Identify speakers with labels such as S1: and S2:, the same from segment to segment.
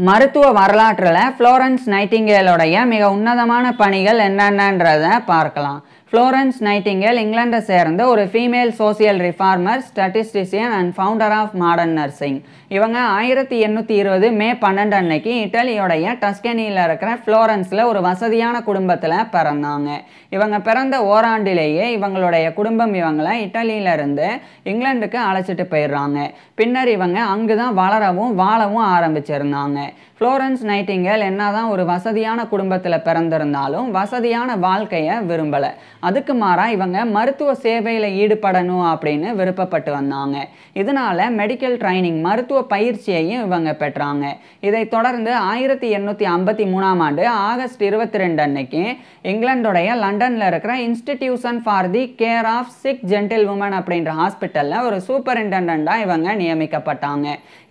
S1: மருத்துவ வரலாற்றில் ஃப்ளோரன்ஸ் நைட்டிங்கேலோடைய மிக உன்னதமான பணிகள் என்னென்னன்றதை பார்க்கலாம். ஃப்ளோரன்ஸ் நைட்டிங்கேல் இங்கிலாண்டை சேர்ந்த ஒரு female social reformer, statistician and founder of modern nursing. இவங்க 1820 மே 12 அன்னைக்கு இட்டலியோடைய டஸ்கனியில் இருக்கிற ஃப்ளோரன்ஸில் ஒரு வசதியான குடும்பத்தில் பிறந்தாங்க. இவங்க பிறந்த ஓராண்டிலேயே இவங்களுடைய குடும்பம் இவங்களை இட்டலியிலிருந்து இங்கிலாந்துக்கு அழைச்சிட்டு போயிடுறாங்க. பின்னர் இவங்க அங்கு தான் வளரவும் வாழவும் ஆரம்பிச்சிருந்தாங்க. ஃப்ளோரன்ஸ் நைட்டிங்கேல் என்னதான் ஒரு வசதியான குடும்பத்தில் பிறந்திருந்தாலும் வசதியான வாழ்க்கையை விரும்பலை. அதுக்கு மாறாக இவங்க மருத்துவ சேவையில் ஈடுபடணும் அப்படின்னு விருப்பப்பட்டு வந்தாங்க. இதனால மெடிக்கல் ட்ரைனிங், மருத்துவ பயிற்சியையும் இவங்க பெற்றாங்க. இதை தொடர்ந்து 1853ஆம் ஆண்டு ஆகஸ்ட் 22 அன்னைக்கு இங்கிலாந்துடைய லண்டனில் இருக்கிற institution for the care of sick gentle woman அப்படின்ற ஹாஸ்பிட்டலில் ஒரு சூப்பரிண்டெண்டாக இவங்க நியமிக்கப்பட்டாங்க.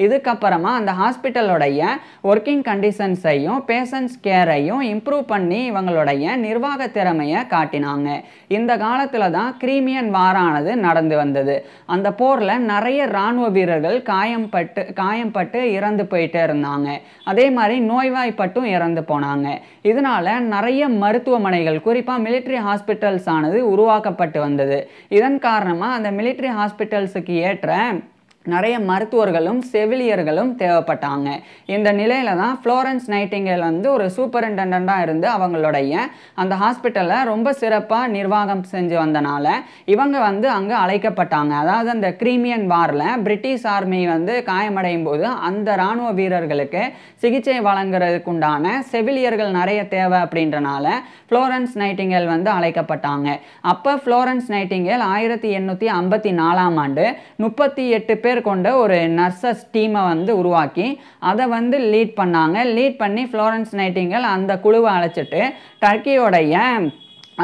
S1: இதுக்கப்புறமா அந்த ஹாஸ்பிட்டலோடைய ஒர்க்கிங் கண்டிஷன்ஸையும் பேஷண்ட்ஸ் கேரையும் இம்ப்ரூவ் பண்ணி இவங்களுடைய நிர்வாக திறமையை காட்டினாங்க. இந்த காலத்தில் தான் கிரீமியன் வாரானது நடந்து வந்தது. அந்த போரில் நிறைய இராணுவ வீரர்கள் காயம்பட்டு இறந்து போயிட்டே இருந்தாங்க. அதே மாதிரி நோய்வாய்ப்பட்டும் இறந்து போனாங்க. இதனால நிறைய மருத்துவமனைகள், குறிப்பாக மிலிட்ரி ஹாஸ்பிட்டல்ஸ் ஆனது உருவாக்கப்பட்டு வந்தது. இதன் காரணமாக அந்த மிலிட்ரி ஹாஸ்பிட்டல்ஸுக்கு ஏற்ற நிறைய மருத்துவர்களும் செவிலியர்களும் தேவைப்பட்டாங்க. இந்த நிலையில தான் ஃப்ளோரன்ஸ் நைட்டிங்கேல் ஒரு சூப்பரிண்டெண்டாக இருந்து அவங்களுடைய அந்த ஹாஸ்பிட்டலை ரொம்ப சிறப்பாக நிர்வாகம் செஞ்சு வந்தனால இவங்க அங்கே அழைக்கப்பட்டாங்க. அதாவது அந்த கிரீமியன் வாரில் பிரிட்டிஷ் ஆர்மி காயமடையும் போது அந்த இராணுவ வீரர்களுக்கு சிகிச்சை வழங்குறதுக்குண்டான செவிலியர்கள் நிறைய தேவை அப்படின்றனால ஃப்ளோரன்ஸ் நைட்டிங்கேல் அழைக்கப்பட்டாங்க. அப்போ ஃப்ளோரன்ஸ் நைட்டிங்கேல் 1854ஆம் ஆண்டு 38 பேர் கொண்ட ஒரு நர்சஸ் டீமை உருவாக்கி அதை லீட் பண்ணாங்க. லீட் பண்ணி ஃப்ளோரன்ஸ் நைட்டிங்கேல் அந்த குழுவை அழைச்சிட்டு டர்க்கியோடைய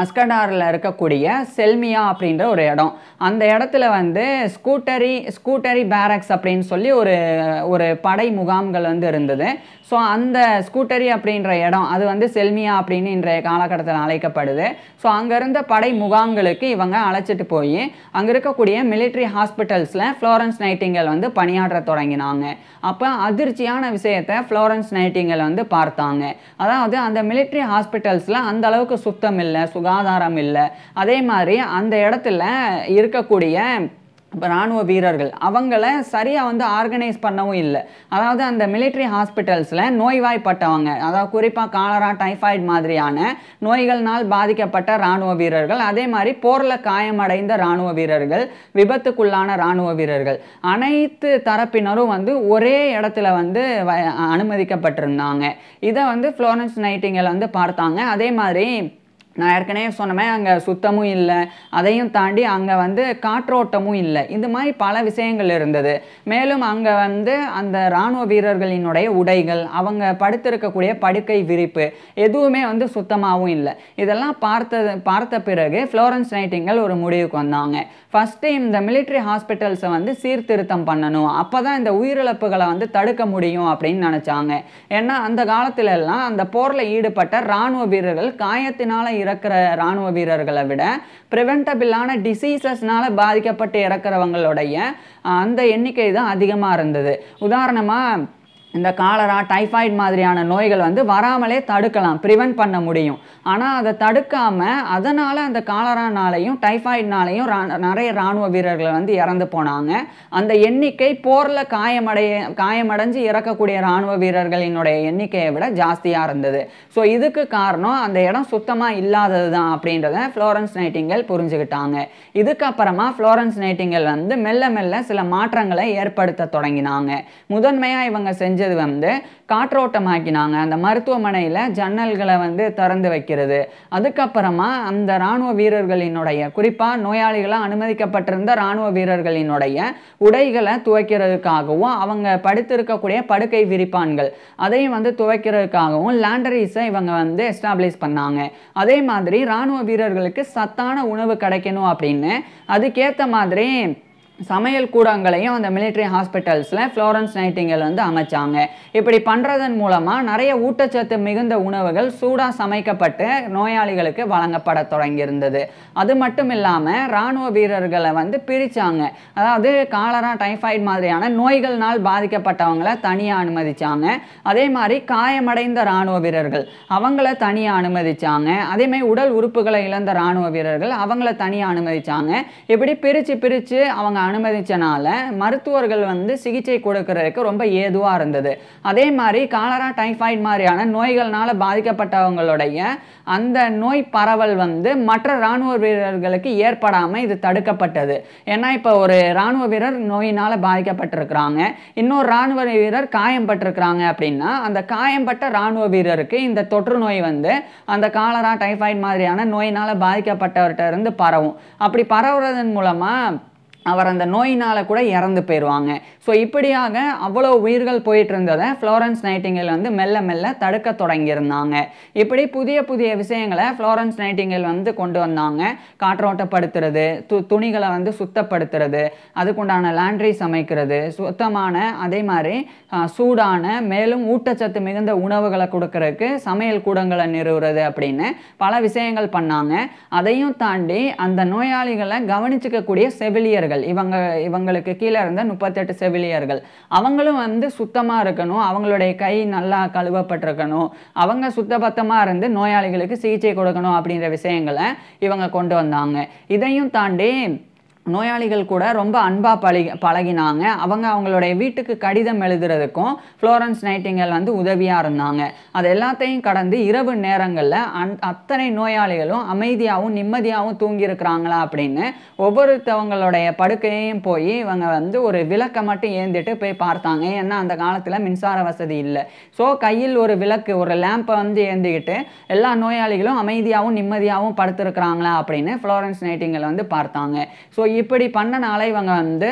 S1: அஸ்கடாரில் இருக்கக்கூடிய செல்மியா அப்படின்ற ஒரு இடம், அந்த இடத்துல ஸ்கூட்டரி பேரக்ஸ் அப்படின்னு சொல்லி ஒரு படை முகாம்கள் இருந்தது. ஸோ அந்த ஸ்கூட்டரி அப்படின்ற இடம் அது செல்மியா அப்படின்னு இன்றைய காலகட்டத்தில் அழைக்கப்படுது. ஸோ அங்கே இருந்த படை முகாம்களுக்கு இவங்க அழைச்சிட்டு போய் அங்கே இருக்கக்கூடிய மிலிட்ரி ஹாஸ்பிட்டல்ஸில் ஃப்ளோரன்ஸ் நைட்டிங்கேல் பணியாற்ற தொடங்கினாங்க. அப்போ அதிர்ச்சியான விஷயத்தை ஃப்ளோரன்ஸ் நைட்டிங்கேல் பார்த்தாங்க. அதாவது அந்த மிலிட்ரி ஹாஸ்பிட்டல்ஸில் அந்த அளவுக்கு சுத்தம் இல்லை, சுகாதாரம் இல்லை. அதே மாதிரி அந்த இடத்துல இருக்கக்கூடிய இராணுவ வீரர்கள் அவங்கள சரியாக ஆர்கனைஸ் பண்ணவும் இல்லை. அதாவது அந்த மிலிட்ரி ஹாஸ்பிட்டல்ஸில் நோய்வாய்ப்பட்டவங்க, அதாவது குறிப்பாக காலரா, டைஃபாய்டு மாதிரியான நோய்கள்னால் பாதிக்கப்பட்ட இராணுவ வீரர்கள், அதே மாதிரி போரில் காயமடைந்த இராணுவ வீரர்கள், விபத்துக்குள்ளான இராணுவ வீரர்கள், அனைத்து தரப்பினரும் ஒரே இடத்துல அனுமதிக்கப்பட்டிருந்தாங்க. இதை ஃப்ளோரன்ஸ் நைட்டிங்கேல் பார்த்தாங்க. அதே மாதிரி நான் ஏற்கனவே சொன்னேன், அங்கே சுத்தமும் இல்லை, அதையும் தாண்டி அங்கே காற்றோட்டமும் இல்லை. இந்த மாதிரி பல விஷயங்கள் இருந்தது. மேலும் அங்கே அந்த இராணுவ வீரர்களினுடைய உடைகள், அவங்க படுத்திருக்கக்கூடிய படுக்கை விரிப்பு எதுவுமே சுத்தமாகவும் இல்லை. இதெல்லாம் பார்த்த பிறகு ஃப்ளோரன்ஸ் நைட்டிங்கேல் ஒரு முடிவுக்கு வந்தாங்க. ஃபஸ்ட்டு இந்த மிலிட்ரி ஹாஸ்பிட்டல்ஸை சீர்திருத்தம் பண்ணணும், அப்போ தான் இந்த உயிரிழப்புகளை தடுக்க முடியும் அப்படின்னு நினச்சாங்க. ஏன்னா அந்த காலத்திலெல்லாம் அந்த போரில் ஈடுபட்ட இராணுவ வீரர்கள் காயத்தினால் இறக்கிற இராணுவ வீரர்களை விட ப்ரிவென்டபிளான டிசீசஸ்னால பாதிக்கப்பட்டு இறக்கிறவங்களுடைய அந்த எண்ணிக்கை தான் அதிகமாக இருந்தது. உதாரணமாக இந்த காலரா, டைஃபாய்டு மாதிரியான நோய்கள் வராமலே தடுக்கலாம், ப்ரிவென்ட் பண்ண முடியும். ஆனால் அதை தடுக்காமல் அதனால் அந்த காலரானாலையும் டைஃபாய்டுனாலையும் நிறைய இராணுவ வீரர்கள் இறந்து போனாங்க. அந்த எண்ணிக்கை போரில் காயமடைஞ்சு இறக்கக்கூடிய இராணுவ வீரர்களினுடைய எண்ணிக்கையை விட ஜாஸ்தியாக இருந்தது. ஸோ இதுக்கு காரணம் அந்த இடம் சுத்தமாக இல்லாதது தான் அப்படின்றத ஃப்ளோரன்ஸ் நைட்டிங்கேல் புரிஞ்சுக்கிட்டாங்க. இதுக்கப்புறமா ஃப்ளோரன்ஸ் நைட்டிங்கேல் மெல்ல மெல்ல சில மாற்றங்களை ஏற்படுத்த தொடங்கினாங்க. முதன்மையாக இவங்க செஞ்சது காற்றோட்டமாக்கினாங்க. அந்த மருத்துவமனையில் ஜன்னல்களை திறந்து வைக்கிறது. அதுக்கப்புறமா அந்த இராணுவ வீரர்களினுடைய, குறிப்பாக நோயாளிகளாக அனுமதிக்கப்பட்டிருந்த இராணுவ வீரர்களினுடைய உடைகளை துவைக்கிறதுக்காகவும் அவங்க படுத்திருக்கக்கூடிய படுக்கை விரிப்பான்கள் அதையும் துவைக்கிறதுக்காகவும் லாண்டரிஸை இவங்க எஸ்டாப்ளிஷ் பண்ணாங்க. அதே மாதிரி இராணுவ வீரர்களுக்கு சத்தான உணவு கிடைக்கணும் அப்படின்னு அதுக்கேற்ற மாதிரி சமையல் கூடங்களையும் அந்த மிலிட்ரி ஹாஸ்பிட்டல்ஸில் ஃப்ளோரன்ஸ் நைட்டிங்கேல் வந்து அமைச்சாங்க. இப்படி பண்ணுறதன் மூலமாக நிறைய ஊட்டச்சத்து மிகுந்த உணவுகள் சூடாக சமைக்கப்பட்டு நோயாளிகளுக்கு வழங்கப்பட தொடங்கியிருந்தது. அது மட்டும் இல்லாமல் இராணுவ வீரர்களை வந்து பிரித்தாங்க. அதாவது காலரா, டைஃபாய்டு மாதிரியான நோய்கள்னால் பாதிக்கப்பட்டவங்களை தனியாக அனுமதிச்சாங்க. அதே மாதிரி காயமடைந்த இராணுவ வீரர்கள் அவங்கள தனியாக அனுமதிச்சாங்க. அதேமாதிரி உடல் உறுப்புகளை இழந்த இராணுவ வீரர்கள் அவங்கள தனியாக அனுமதிச்சாங்க. இப்படி பிரித்து அவங்க அனுமதிச்சனால மருத்துவர்கள் வந்து சிகிச்சை கொடுக்கறதுக்கு ரொம்ப ஏதுவா இருந்தது. அதே மாதிரி காலரா, டைஃபாய்டு மாதிரியான நோய்கள்னால பாதிக்கப்பட்டவங்களுடைய அந்த நோய் பரவல் வந்து மற்ற இராணுவ வீரர்களுக்கு ஏற்படாமல் இது தடுக்கப்பட்டது. ஏன்னா இப்போ ஒரு இராணுவ வீரர் நோயினால் பாதிக்கப்பட்டிருக்கிறாங்க, இன்னொரு இராணுவ வீரர் காயம்பட்டிருக்கிறாங்க அப்படின்னா அந்த காயம்பட்ட இராணுவ வீரருக்கு இந்த தொற்று நோய் வந்து அந்த காலரா, டைஃபாய்டு மாதிரியான நோயினால் பாதிக்கப்பட்டவர்கிட்ட இருந்து பரவும். அப்படி பரவுறதன் மூலமாக அவர் அந்த நோயினால் கூட இறந்து போயிடுவாங்க. ஸோ இப்படியாக அவ்வளோ உயிர்கள் போயிட்டு இருந்ததை ஃப்ளோரன்ஸ் நைட்டிங்கேல் வந்து மெல்ல மெல்ல தடுக்க தொடங்கியிருந்தாங்க. இப்படி புதிய புதிய விஷயங்களை ஃப்ளோரன்ஸ் நைட்டிங்கேல் வந்து கொண்டு வந்தாங்க. காற்றோட்டப்படுத்துறது, துணிகளை வந்து சுத்தப்படுத்துறது, அதுக்குண்டான லாண்ட்ரி சமைக்கிறது, சுத்தமான அதே மாதிரி சூடான மேலும் ஊட்டச்சத்து மிகுந்த உணவுகளை கொடுக்கறதுக்கு சமையல் கூடங்களை நிறுவுறது அப்படின்னு பல விஷயங்கள் பண்ணாங்க. அதையும் தாண்டி அந்த நோயாளிகளை கவனிச்சுக்கக்கூடிய செவிலியர்கள், இவங்களுக்கு கீழே இருந்த 38 செவிலியர்கள் அவங்களும் வந்து சுத்தமாக இருக்கணும், அவங்களுடைய கை நல்லா கழுவப்பட்டிருக்கணும், அவங்க சுத்தபத்தமாக இருந்து நோயாளிகளுக்கு சிகிச்சை கொடுக்கணும் அப்படின்ற விஷயங்களை இவங்க கொண்டு வந்தாங்க. இதையும் தாண்டி நோயாளிகள் கூட ரொம்ப அன்பாக பழகினாங்க. அவங்களுடைய வீட்டுக்கு கடிதம் எழுதுறதுக்கும் ஃப்ளோரன்ஸ் நைட்டிங்கேல் வந்து உதவியாக இருந்தாங்க. அது எல்லாத்தையும் கடந்து இரவு நேரங்களில் அத்தனை நோயாளிகளும் அமைதியாகவும் நிம்மதியாகவும் தூங்கியிருக்கிறாங்களா அப்படின்னு ஒவ்வொருத்தவங்களுடைய படுக்கையையும் போய் இவங்க வந்து ஒரு விளக்கை மட்டும் ஏந்திட்டு போய் பார்த்தாங்க. ஏன்னா அந்த காலத்தில் மின்சார வசதி இல்லை. ஸோ கையில் ஒரு விளக்கு, ஒரு லேம்பை வந்து ஏந்திக்கிட்டு எல்லா நோயாளிகளும் அமைதியாகவும் நிம்மதியாகவும் படுத்திருக்கிறாங்களா அப்படின்னு ஃப்ளோரன்ஸ் நைட்டிங்கேல் வந்து பார்த்தாங்க. ஸோ இப்படி பண்ணனால இவங்க வந்து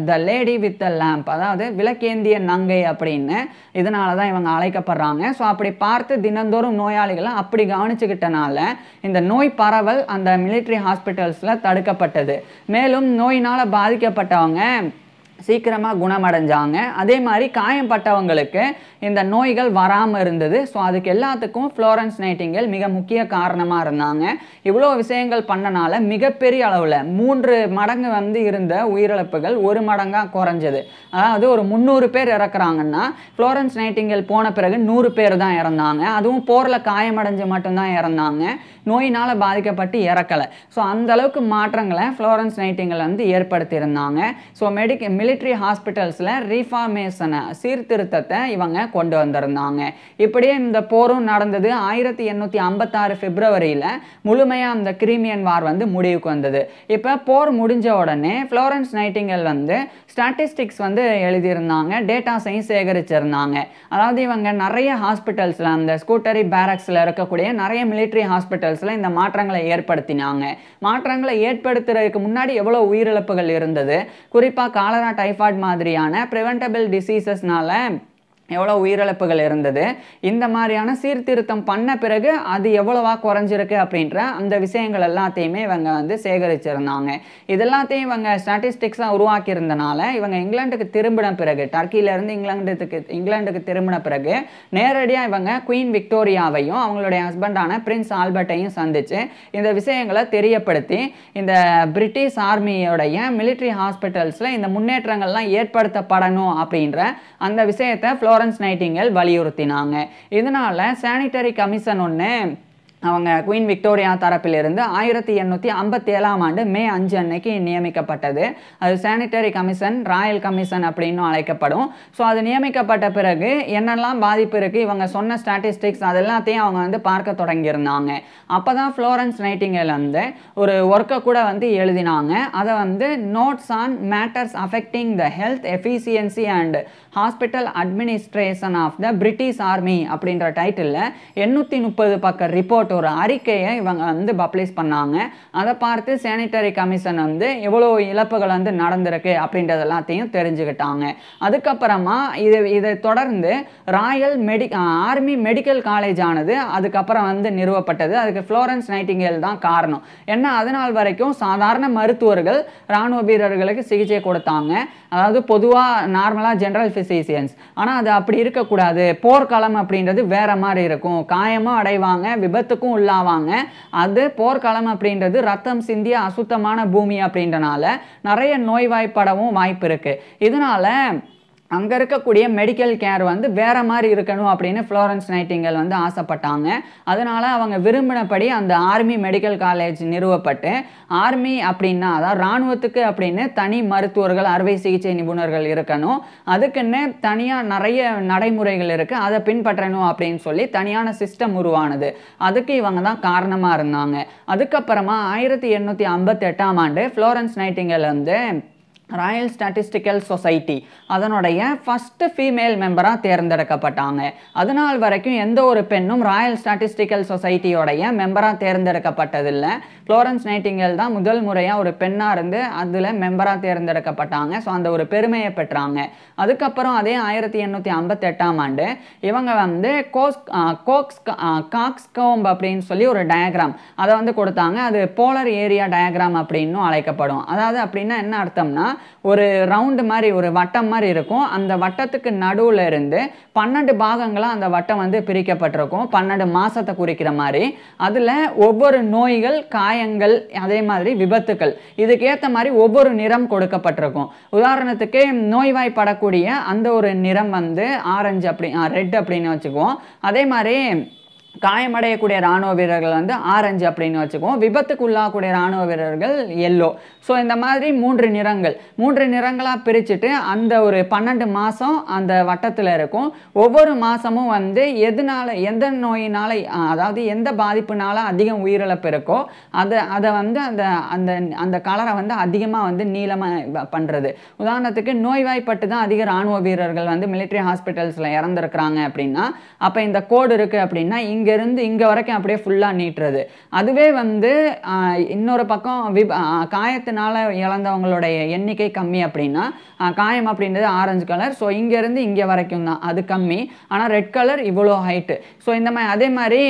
S1: the lady with the lamp, அதாவது விளக்கேந்திய நங்கை அப்படின்னு இதனால தான் இவங்க அழைக்கப்படுறாங்க. ஸோ அப்படி பார்த்து தினந்தோறும் நோயாளிகளை அப்படி கவனிச்சுக்கிட்டனால இந்த நோய் பரவல் அந்த மிலிட்ரி ஹாஸ்பிட்டல்ஸில் தடுக்கப்பட்டது. மேலும் நோயினால் பாதிக்கப்பட்டவங்க சீக்கிரமாக குணமடைஞ்சாங்க. அதே மாதிரி காயம்பட்டவங்களுக்கு இந்த நோய்கள் வராமல் இருந்தது. ஸோ அதுக்கு எல்லாத்துக்கும் ஃப்ளோரன்ஸ் நைட்டிங்கேல் மிக முக்கிய காரணமாக இருந்தாங்க. இவ்வளோ விஷயங்கள் பண்ணனால மிகப்பெரிய அளவில் 3 மடங்கு வந்து இருந்த உயிரிழப்புகள் 1 மடங்காக குறைஞ்சது. அதாவது ஒரு 300 பேர் இறக்குறாங்கன்னா ஃப்ளோரன்ஸ் நைட்டிங்கேல் போன பிறகு 100 பேர் தான் இறந்தாங்க. அதுவும் போரில் காயமடைஞ்சு மட்டும்தான் இறந்தாங்க, நோயினால் பாதிக்கப்பட்டு இறக்கலை. ஸோ அந்த அளவுக்கு மாற்றங்களை ஃப்ளோரன்ஸ் நைட்டிங்கேல் வந்து ஏற்படுத்தியிருந்தாங்க. ஸோ மிலிட்ரி ஹாஸ்பிட்டல்ஸில் ரீஃபார்மேஷனை, சீர்திருத்தத்தை இவங்க கொண்டு வந்திருந்தாங்க. இப்படியே இந்த போரும் நடந்தது. 1856 பிப்ரவரியில் முழுமையாக அந்த கிரீமியன் வார் வந்து முடிவுக்கு வந்தது. இப்போ போர் முடிஞ்ச உடனே ஃப்ளோரன்ஸ் நைட்டிங்கேல் வந்து ஸ்டாட்டிஸ்டிக்ஸ் வந்து எழுதியிருந்தாங்க, டேட்டாஸையும் சேகரிச்சிருந்தாங்க. அதாவது இவங்க நிறைய ஹாஸ்பிட்டல்ஸில், அந்த ஸ்கூட்டரி பேரக்ஸில் இருக்கக்கூடிய நிறைய மிலிட்ரி ஹாஸ்பிட்டல்ஸில் இந்த மாற்றங்களை ஏற்படுத்தினாங்க. மாற்றங்களை ஏற்படுத்துறதுக்கு முன்னாடி எவ்வளோ உயிரிழப்புகள் இருந்தது, குறிப்பாக காலரா, டைஃபாய்டு மாதிரியான ப்ரிவென்டபிள் டிசீசஸ்னால எவ்வளோ உயிரிழப்புகள் இருந்தது, இந்த மாதிரியான சீர்திருத்தம் பண்ண பிறகு அது எவ்வளவா குறைஞ்சிருக்கு அப்படின்ற அந்த விஷயங்கள் எல்லாத்தையுமே இவங்க வந்து சேகரிச்சிருந்தாங்க. இதெல்லாத்தையும் இவங்க ஸ்டாட்டிஸ்டிக்ஸாக உருவாக்கியிருந்தனால இவங்க இங்கிலாந்துக்கு திரும்பின பிறகு, டர்க்கியிலேருந்து இங்கிலாந்துக்கு திரும்பின பிறகு நேரடியாக இவங்க குயின் விக்டோரியாவையும் அவங்களுடைய ஹஸ்பண்டான பிரின்ஸ் ஆல்பர்ட்டையும் சந்தித்து இந்த விஷயங்களை தெரியப்படுத்தி இந்த பிரிட்டிஷ் ஆர்மியோடைய மிலிட்ரி ஹாஸ்பிட்டல்ஸில் இந்த முன்னேற்றங்கள்லாம் ஏற்படுத்தப்படணும் அப்படின்ற அந்த விஷயத்தை ஃப்ளோரன்ஸ் நைட்டிங்கேல் வலியுறுத்தினாங்க. இதனால சானிட்டரி கமிஷன் ஒன்று அவங்க குயின் விக்டோரியா தரப்பிலிருந்து 1857ஆம் ஆண்டு மே 5 அன்னைக்கு நியமிக்கப்பட்டது. அது சானிட்டரி கமிஷன், ராயல் கமிஷன் அப்படின்னு அழைக்கப்படும். ஸோ அது நியமிக்கப்பட்ட பிறகு என்னெல்லாம் பாதிப்பு இருக்குது, இவங்க சொன்ன ஸ்டாட்டிஸ்டிக்ஸ் அது எல்லாத்தையும் அவங்க வந்து பார்க்க தொடங்கியிருந்தாங்க. அப்போ தான் ஃப்ளோரன்ஸ் நைட்டிங்கேல் வந்து ஒரு ஒர்க்கை கூட வந்து எழுதினாங்க. அதை வந்து notes on matters affecting the health efficiency and hospital administration of the British army அப்படின்ற டைட்டிலில் 830 பக்க ரிப்போர்ட் ரிப்போர்ட் ஒரு அறிக்கையை இவங்க வந்து பப்ளிஷ் பண்ணாங்க. அதை பார்த்து சானிட்டரி கமிஷன் வந்து எவ்வளோ இழப்புகள் வந்து நடந்திருக்கு அப்படின்றது எல்லாத்தையும் தெரிஞ்சுக்கிட்டாங்க. அதுக்கப்புறமா இதை தொடர்ந்து ராயல் ஆர்மி மெடிக்கல் காலேஜ் ஆனது அதுக்கப்புறம் வந்து நிறுவப்பட்டது. அதுக்கு ஃப்ளோரன்ஸ் நைட்டிங்கேல் தான் காரணம். ஏன்னா அதனால் வரைக்கும் சாதாரண மருத்துவர்கள் ராணுவ வீரர்களுக்கு சிகிச்சை கொடுத்தாங்க. அதாவது பொதுவாக நார்மலாக ஜெனரல் ஃபிசிஷியன்ஸ். ஆனால் அது அப்படி இருக்கக்கூடாது. போர்க்களம் அப்படின்றது வேற மாதிரி இருக்கும். காயமும் அடைவாங்க, விபத்துக்கும் உள்ளாவாங்க. அது போர்க்களம் அப்படின்றது ரத்தம் சிந்திய அசுத்தமான பூமி அப்படின்றனால நிறைய நோய்வாய்ப்படவும் வாய்ப்பு இருக்கு. இதனால அங்கே இருக்கக்கூடிய மெடிக்கல் கேர் வந்து வேற மாதிரி இருக்கணும் அப்படின்னு ஃப்ளோரன்ஸ் நைட்டிங்கேல் வந்து ஆசைப்பட்டாங்க. அதனால அவங்க விரும்பினபடி அந்த ஆர்மி மெடிக்கல் காலேஜ் நிறுவப்பட்டு, ஆர்மி அப்படின்னா அதாவது இராணுவத்துக்கு அப்படின்னு தனி மருத்துவர்கள், அறுவை சிகிச்சை நிபுணர்கள் இருக்கணும். அதுக்குன்னு தனியாக நிறைய நடைமுறைகள் இருக்குது, அதை பின்பற்றணும் அப்படின்னு சொல்லி தனியான சிஸ்டம் உருவானது. அதுக்கு இவங்க தான் காரணமாக இருந்தாங்க. அதுக்கப்புறமா 1858ஆம் ஆண்டு ஃப்ளோரன்ஸ் நைட்டிங்கேல் வந்து ராயல் ஸ்டாட்டிஸ்டிக்கல் சொசைட்டி அதனுடைய ஃபர்ஸ்ட் ஃபீமேல் மெம்பராக தேர்ந்தெடுக்கப்பட்டாங்க. அதனால் வரைக்கும் எந்த ஒரு பெண்ணும் ராயல் ஸ்டாட்டிஸ்டிக்கல் சொசைட்டியோடைய மெம்பராக தேர்ந்தெடுக்கப்பட்டதில்லை. ஃப்ளோரன்ஸ் நைட்டிங்கேல் தான் முதல் முறையாக ஒரு பெண்ணாக இருந்து அதில் மெம்பராக தேர்ந்தெடுக்கப்பட்டாங்க. ஸோ அந்த ஒரு பெருமையை பெற்றாங்க. அதுக்கப்புறம் அதே 1858ஆம் ஆண்டு இவங்க வந்து காக்ஸ்கோம்ப் அப்படின்னு சொல்லி ஒரு டயக்ராம் அதை வந்து கொடுத்தாங்க. அது போலர் ஏரியா டயக்ராம் அப்படின்னு அழைக்கப்படும். அதாவது அப்படின்னா என்ன அர்த்தம்னா, ஒரு ரவுண்டு மாதிரி ஒரு வட்டம் மாதிரி இருக்கும். அந்த வட்டத்துக்கு நடுவில் இருந்து 12 பாகங்களாக அந்த வட்டம் வந்து பிரிக்கப்பட்டிருக்கும். 12 மாசத்தை குறிக்கிற மாதிரி. அதில் ஒவ்வொரு நோய்கள், காயங்கள், அதே மாதிரி விபத்துக்கள், இதுக்கேற்ற மாதிரி ஒவ்வொரு நிறம் கொடுக்கப்பட்டிருக்கும். உதாரணத்துக்கு நோய்வாய்ப்படக்கூடிய அந்த ஒரு நிறம் வந்து ஆரஞ்சு அப்படி ரெட் அப்படின்னு வச்சுக்குவோம். அதே மாதிரி காயமடையக்கூடிய இராணுவ வீரர்கள் வந்து ஆரஞ்சு அப்படின்னு வச்சுக்குவோம். விபத்துக்கு உள்ளாகக்கூடிய இராணுவ வீரர்கள் எல்லோ. ஸோ இந்த மாதிரி 3 நிறங்கள் 3 நிறங்களாக பிரிச்சுட்டு அந்த ஒரு 12 மாதம் அந்த வட்டத்தில் இருக்கும். ஒவ்வொரு மாதமும் வந்து எந்த நோயினால், அதாவது எந்த பாதிப்புனால அதிகம் உயிரிழப்பு இருக்கோ அதை வந்து அந்த கலரை வந்து அதிகமாக வந்து நீளமாக பண்ணுறது. உதாரணத்துக்கு நோய்வாய்ப்பட்டு தான் அதிக இராணுவ வீரர்கள் வந்து மிலிட்ரி ஹாஸ்பிட்டல்ஸில் இறந்துருக்குறாங்க அப்படின்னா, அப்போ இந்த கோடு இருக்குது அப்படின்னா இங்கேருந்து இங்கே வரைக்கும் அப்படியே ஃபுல்லாக நீட்டுறது. அதுவே வந்து இன்னொரு பக்கம் காயத்தினால இழந்தவங்களுடைய எண்ணிக்கை கம்மி அப்படின்னா, காயம் அப்படின்றது ஆரஞ்சு கலர். ஸோ இங்கேருந்து இங்கே வரைக்கும் தான் அது கம்மி. ஆனால் ரெட் கலர் இவ்வளோ ஹைட்டு. ஸோ இந்த மாதிரி அதே மாதிரி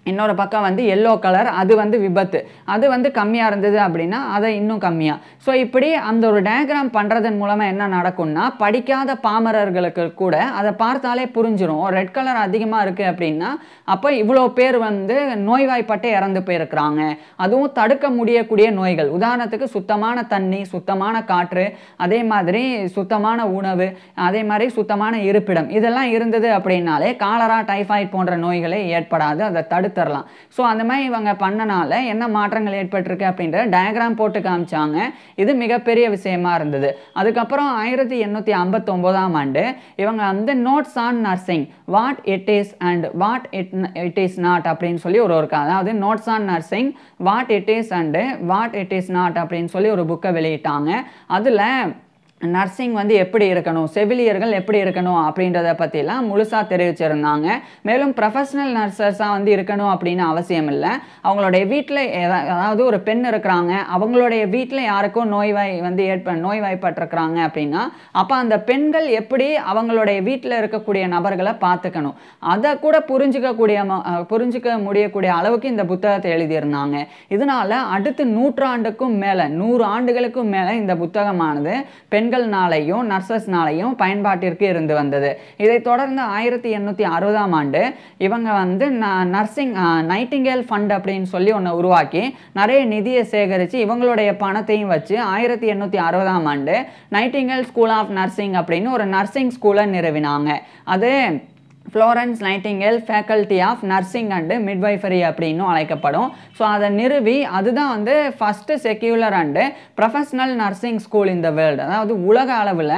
S1: இன்னொரு பக்கம் வந்து எல்லோ கலர், அது வந்து விபத்து, அது வந்து கம்மியாக இருந்தது அப்படின்னா அதை இன்னும் கம்மியாக. ஸோ இப்படி அந்த ஒரு டயக்ராம் பண்ணுறதன் மூலமாக என்ன நடக்கும்னா, படிக்காத பாமரர்களுக்கு கூட அதை பார்த்தாலே புரிஞ்சிடும். ரெட் கலர் அதிகமாக இருக்குது அப்படின்னா அப்போ இவ்வளோ பேர் வந்து நோய்வாய்ப்பட்டு இறந்து போயிருக்கிறாங்க. அதுவும் தடுக்க முடியக்கூடிய நோய்கள். உதாரணத்துக்கு சுத்தமான தண்ணி, சுத்தமான காற்று, அதே மாதிரி சுத்தமான உணவு, அதே மாதிரி சுத்தமான இருப்பிடம், இதெல்லாம் இருந்தது அப்படின்னாலே காலரா, டைஃபாய்டு போன்ற நோய்களே ஏற்படாது. அதை தடுத்து தரலாம். ஸோ அந்த மாதிரி இவங்க பண்ணனால என்ன மாற்றங்கள் ஏற்பட்டிருக்கு அப்படின்ற டயக்ராம் போட்டு காமிச்சாங்க. இது மிகப்பெரிய விஷயமா இருந்தது. அதுக்கப்புறம் 1859ஆம் ஆண்டு இவங்க வந்து notes on nursing, what it is and what it is not அப்படின்னு சொல்லி ஒரு அதாவது notes on nursing, what it is and what it is not அப்படின்னு சொல்லி ஒரு புக்கை வெளியிட்டாங்க. அதில் நர்சிங் வந்து எப்படி இருக்கணும், செவிலியர்கள் எப்படி இருக்கணும் அப்படின்றத பற்றிலாம் முழுசாக தெரிவிச்சிருந்தாங்க. மேலும் ப்ரொஃபஷனல் நர்சஸாக வந்து இருக்கணும் அப்படின்னு அவசியம் இல்லை. அவங்களுடைய வீட்டில் அதாவது ஒரு பெண் இருக்கிறாங்க, அவங்களுடைய வீட்டில் யாருக்கும் நோய்வாய்ப்பட்டிருக்கிறாங்க அப்படின்னா அப்போ அந்த பெண்கள் எப்படி அவங்களுடைய வீட்டில் இருக்கக்கூடிய நபர்களை பார்த்துக்கணும், அதை கூட புரிஞ்சிக்க முடியக்கூடிய அளவுக்கு இந்த புத்தகத்தை எழுதியிருந்தாங்க. இதனால அடுத்து 100 ஆண்டுக்கும் மேலே, 100 ஆண்டுகளுக்கும் மேலே இந்த புத்தகமானது பெண்கள்னாலையும் நர்சஸ்னாலையும் பயன்பாட்டிற்கு இருந்து வந்தது. இதை தொடர்ந்து 1860ஆம் ஆண்டு இவங்க வந்து நர்சிங் நைட்டிங்கேல் ஃபண்ட் அப்படின்னு சொல்லி ஒன்று உருவாக்கி நிறைய நிதியை சேகரித்து இவங்களுடைய பணத்தையும் வச்சு 1860ஆம் ஆண்டு நைட்டிங்கேல் ஸ்கூல் ஆஃப் நர்சிங் அப்படின்னு ஒரு நர்சிங் ஸ்கூலை நிறுவினாங்க. அது Florence Nightingale faculty of nursing and midwifery அப்படின்னும் அழைக்கப்படும். ஸோ அதை நிறுவி அதுதான் வந்து first secular and professional nursing school in the world. அதாவது உலக அளவில்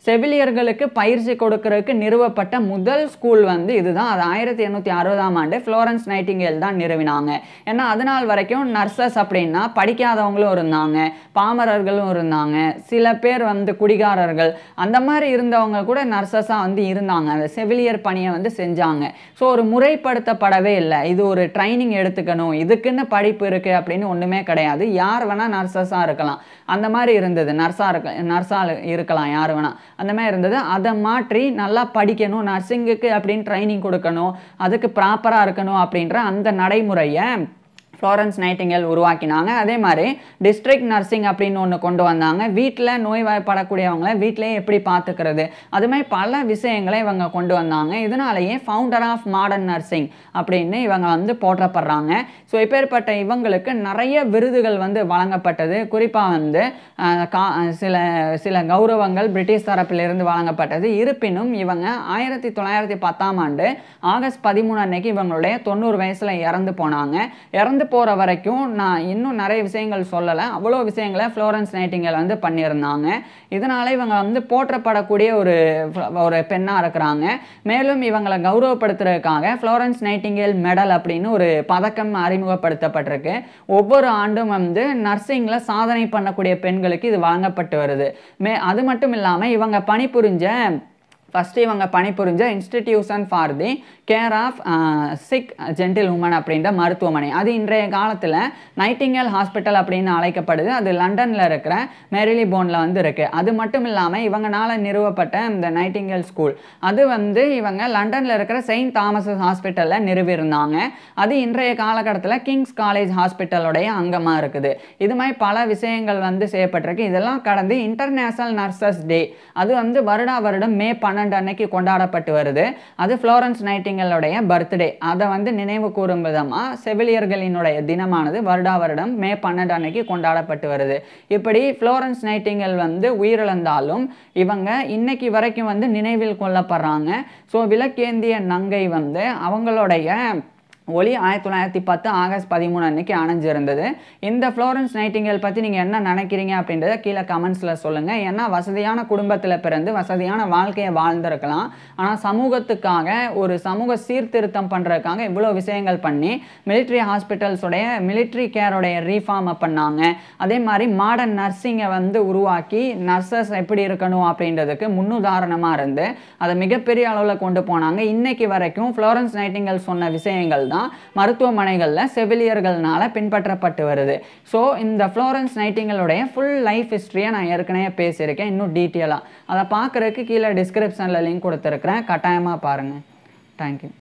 S1: செவிலியர்களுக்கு பயிற்சி கொடுக்கறதுக்கு நிறுவப்பட்ட முதல் ஸ்கூல் வந்து இதுதான். அது 1860ஆம் ஆண்டு ஃப்ளோரன்ஸ் நைட்டிங்கேல் தான் நிறுவினாங்க. ஏன்னா அதனால் வரைக்கும் நர்சஸ் அப்படின்னா படிக்காதவங்களும் இருந்தாங்க, பாமரர்களும் இருந்தாங்க, சில பேர் வந்து குடிகாரர்கள், அந்த மாதிரி இருந்தவங்க கூட நர்சஸாக வந்து இருந்தாங்க. அந்த செவிலியர் பணியை வந்து வந்து செஞ்சாங்க. ஸோ ஒரு முறைப்படுத்தப்படவே இல்லை. இது ஒரு ட்ரைனிங் எடுத்துக்கணும், இதுக்குன்னு படிப்பு இருக்குது அப்படின்னு ஒன்றுமே கிடையாது. யார் வேணால் நர்சஸாக இருக்கலாம், அந்த மாதிரி இருந்தது. நர்ஸாக இருக்கலாம் யார் வேணால், அந்த மாதிரி இருந்தது. அதை மாற்றி நல்லா படிக்கணும், நர்சிங்குக்கு அப்படின்னு ட்ரைனிங் கொடுக்கணும், அதுக்கு ப்ராப்பராக இருக்கணும் அப்படின்ற அந்த நடைமுறையை ஃப்ளோரன்ஸ் நைட்டிங்கேல் உருவாக்கினாங்க. அதே மாதிரி டிஸ்ட்ரிக்ட் நர்சிங் அப்படின்னு ஒன்று கொண்டு வந்தாங்க. வீட்டில் நோய்வாய்ப்படக்கூடியவங்களை வீட்டிலேயே எப்படி பார்த்துக்கிறது, அது மாதிரி பல விஷயங்களை இவங்க கொண்டு வந்தாங்க. இதனாலேயே ஃபவுண்டர் ஆஃப் மாடர்ன் நர்சிங் அப்படின்னு இவங்க வந்து போற்றப்படுறாங்க. ஸோ இப்பேற்பட்ட இவங்களுக்கு நிறைய விருதுகள் வந்து வழங்கப்பட்டது. குறிப்பாக வந்து சில சில கௌரவங்கள் பிரிட்டிஷ் தரப்பிலிருந்து வழங்கப்பட்டது. இருப்பினும் இவங்க 1910 ஆகஸ்ட் 13 அன்னைக்கு இவங்களுடைய 90 வயசில் இறந்து போனாங்க. இறந்து போகிற வரைக்கும் நான் இன்னும் நிறைய விஷயங்கள் சொல்லலை, அவ்வளோ விஷயங்களை ஃப்ளோரன்ஸ் நைட்டிங்கேல் வந்து பண்ணியிருந்தாங்க. இதனால் இவங்க வந்து போற்றப்படக்கூடிய ஒரு பெண்ணாக இருக்கிறாங்க. மேலும் இவங்களை கௌரவப்படுத்துறதுக்காக ஃப்ளோரன்ஸ் நைட்டிங்கேல் மெடல் அப்படின்னு ஒரு பதக்கம் அறிமுகப்படுத்தப்பட்டிருக்கு. ஒவ்வொரு ஆண்டும் வந்து நர்சிங்கில் சாதனை பண்ணக்கூடிய பெண்களுக்கு இது வழங்கப்பட்டு வருது. அது மட்டும் இல்லாமல் இவங்க பணிபுரிஞ்ச institution for the care of sick gentle woman அப்படின்ற மருத்துவமனை, அது இன்றைய காலத்தில் நைட்டிங்கேல் ஹாஸ்பிட்டல் அப்படின்னு அழைக்கப்படுது. அது லண்டனில் இருக்கிற மேரிலிபோனில் வந்து இருக்குது. அது மட்டும் இல்லாமல் இவங்களால நிறுவப்பட்ட இந்த நைட்டிங்கேல் ஸ்கூல், அது வந்து இவங்க லண்டனில் இருக்கிற செயின்ட் தாமஸ் ஹாஸ்பிட்டலில் நிறுவியிருந்தாங்க. அது இன்றைய காலகட்டத்தில் கிங்ஸ் காலேஜ் ஹாஸ்பிட்டலுடைய அங்கமாக இருக்குது. இது மாதிரி பல விஷயங்கள் வந்து செய்யப்பட்டிருக்கு. இதெல்லாம் கடந்து இன்டர்நேஷனல் நர்சஸ் டே, அது வந்து வருடம் மே 12 அன்னைக்கு கொண்டாடப்பட்டு வருது. அது ஃப்ளோரன்ஸ் நைட்டிங்கேலுடைய பர்த்டே. அதை வந்து நினைவு கூறும் விதமாக செவிலியர்களினுடைய தினமானது வருடம் மே 12 அன்னைக்கு கொண்டாடப்பட்டு வருது. இப்படி ஃப்ளோரன்ஸ் நைட்டிங்கேல் வந்து உயிரிழந்தாலும் இவங்க இன்னைக்கு வரைக்கும் வந்து நினைவில் கொள்ளப்படுறாங்க. ஸோ விளக்கேந்திய நங்கை வந்து அவங்களுடைய ஒளி 1910 ஆகஸ்ட் 13 அன்னைக்கு அணைஞ்சிருந்தது. இந்த ஃப்ளோரன்ஸ் நைட்டிங்கேல் பற்றி நீங்கள் என்ன நினைக்கிறீங்க அப்படின்றத கீழே கமெண்ட்ஸில் சொல்லுங்கள். ஏன்னா வசதியான குடும்பத்தில் பிறந்து வசதியான வாழ்க்கையை வாழ்ந்திருக்கலாம், ஆனால் சமூகத்துக்காக ஒரு சமூக சீர்திருத்தம் பண்ணுறதுக்காக இவ்வளோ விஷயங்கள் பண்ணி மிலிட்ரி ஹாஸ்பிட்டல்ஸுடைய மிலிட்ரி கேரோடைய ரீஃபார்மை பண்ணாங்க. அதே மாதிரி மாடர்ன் நர்சிங்கை வந்து உருவாக்கி நர்சஸ் எப்படி இருக்கணும் அப்படின்றதுக்கு முன்னுதாரணமாக இருந்து அதை மிகப்பெரிய அளவில் கொண்டு போனாங்க. இன்னைக்கு வரைக்கும் ஃப்ளோரன்ஸ் நைட்டிங்கேல் சொன்ன விஷயங்கள் மருத்துவமனைகளில் செவிலியர்களால் பின்பற்றப்பட்டு வருது. ஸோ இந்த ஃப்ளோரன்ஸ் நைட்டிங்கேலுடைய ஃபுல் லைஃப் ஹிஸ்ட்ரியை நான் ஏற்கனவே பேசியிருக்கேன், இன்னும் டீட்டெயிலாக. அதை பார்க்குறதுக்கு கீழே டிஸ்கிரிப்ஷனில் லிங்க் கொடுத்துருக்குறேன், கட்டாயமாக பாருங்கள். தேங்க்யூ.